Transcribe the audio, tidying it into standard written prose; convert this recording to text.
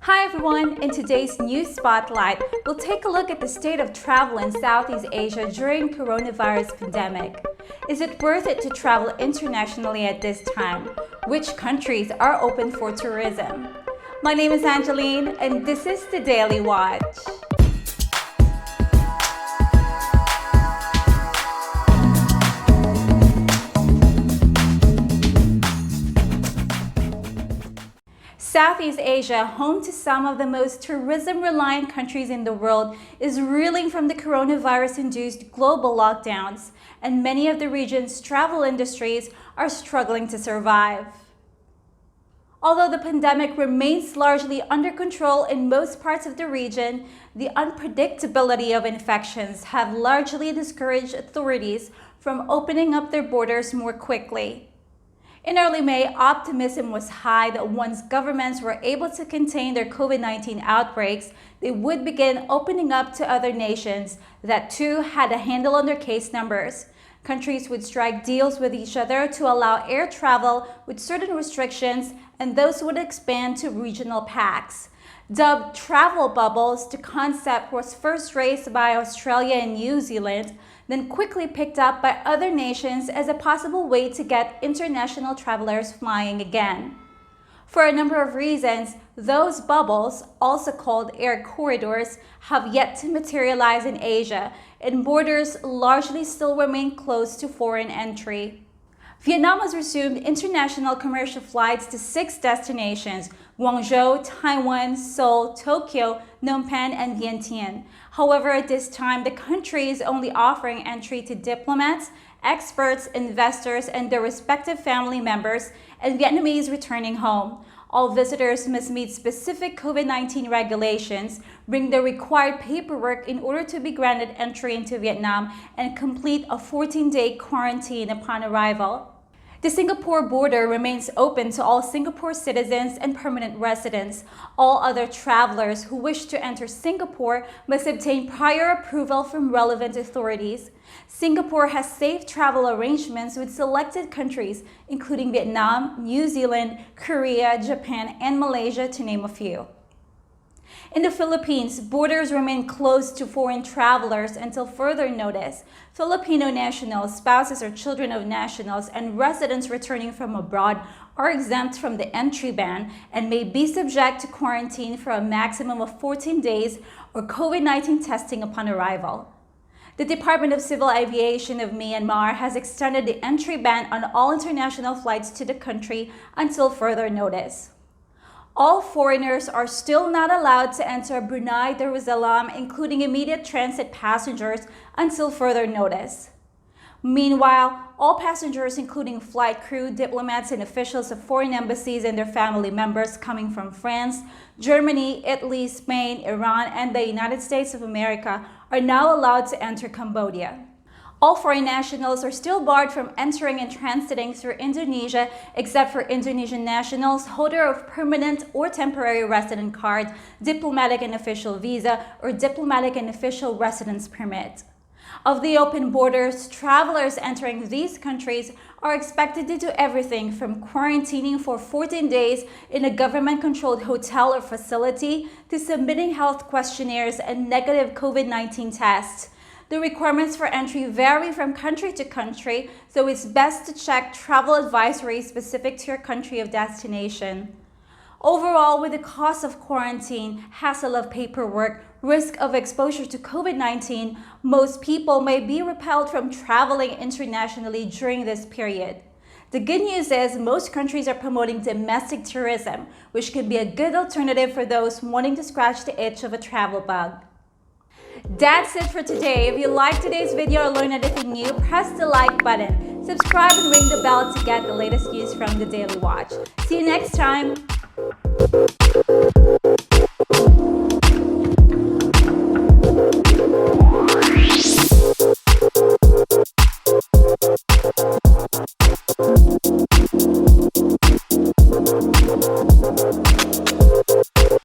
Hi everyone! In today's News Spotlight, we'll take a look at the state of travel in Southeast Asia during coronavirus pandemic. Is it worth it to travel internationally at this time? Which countries are open for tourism? My name is Angeline and this is the Daily Watch. Southeast Asia, home to some of the most tourism-reliant countries in the world, is reeling from the coronavirus-induced global lockdowns, and many of the region's travel industries are struggling to survive. Although the pandemic remains largely under control in most parts of the region, the unpredictability of infections have largely discouraged authorities from opening up their borders more quickly. In early May, optimism was high that once governments were able to contain their COVID-19 outbreaks, they would begin opening up to other nations that too had a handle on their case numbers. Countries would strike deals with each other to allow air travel with certain restrictions, and those would expand to regional pacts. Dubbed travel bubbles, the concept was first raised by Australia and New Zealand, then quickly picked up by other nations as a possible way to get international travelers flying again. For a number of reasons, those bubbles, also called air corridors, have yet to materialize in Asia, and borders largely still remain closed to foreign entry. Vietnam has resumed international commercial flights to 6 destinations: Guangzhou, Taiwan, Seoul, Tokyo, Phnom Penh, and Vientiane. However, at this time, the country is only offering entry to diplomats, experts, investors, and their respective family members, and Vietnamese returning home. All visitors must meet specific COVID-19 regulations, bring the required paperwork in order to be granted entry into Vietnam, and complete a 14-day quarantine upon arrival. The Singapore border remains open to all Singapore citizens and permanent residents. All other travelers who wish to enter Singapore must obtain prior approval from relevant authorities. Singapore has safe travel arrangements with selected countries, including Vietnam, New Zealand, Korea, Japan, and Malaysia, to name a few. In the Philippines, borders remain closed to foreign travelers until further notice. Filipino nationals, spouses or children of nationals, and residents returning from abroad are exempt from the entry ban and may be subject to quarantine for a maximum of 14 days or COVID-19 testing upon arrival. The Department of Civil Aviation of Myanmar has extended the entry ban on all international flights to the country until further notice. All foreigners are still not allowed to enter Brunei Darussalam, including immediate transit passengers, until further notice. Meanwhile, all passengers, including flight crew, diplomats, and officials of foreign embassies and their family members coming from France, Germany, Italy, Spain, Iran, and the United States of America, are now allowed to enter Cambodia. All foreign nationals are still barred from entering and transiting through Indonesia, except for Indonesian nationals, holder of permanent or temporary resident card, diplomatic and official visa, or diplomatic and official residence permit. Of the open borders, travelers entering these countries are expected to do everything from quarantining for 14 days in a government-controlled hotel or facility to submitting health questionnaires and negative COVID-19 tests. The requirements for entry vary from country to country, so it's best to check travel advisories specific to your country of destination. Overall, with the cost of quarantine, hassle of paperwork, risk of exposure to COVID-19, most people may be repelled from traveling internationally during this period. The good news is most countries are promoting domestic tourism, which can be a good alternative for those wanting to scratch the itch of a travel bug. That's it for today. If you liked today's video or learned anything new, press the like button. Subscribe and ring the bell to get the latest news from the Daily Watch. See you next time.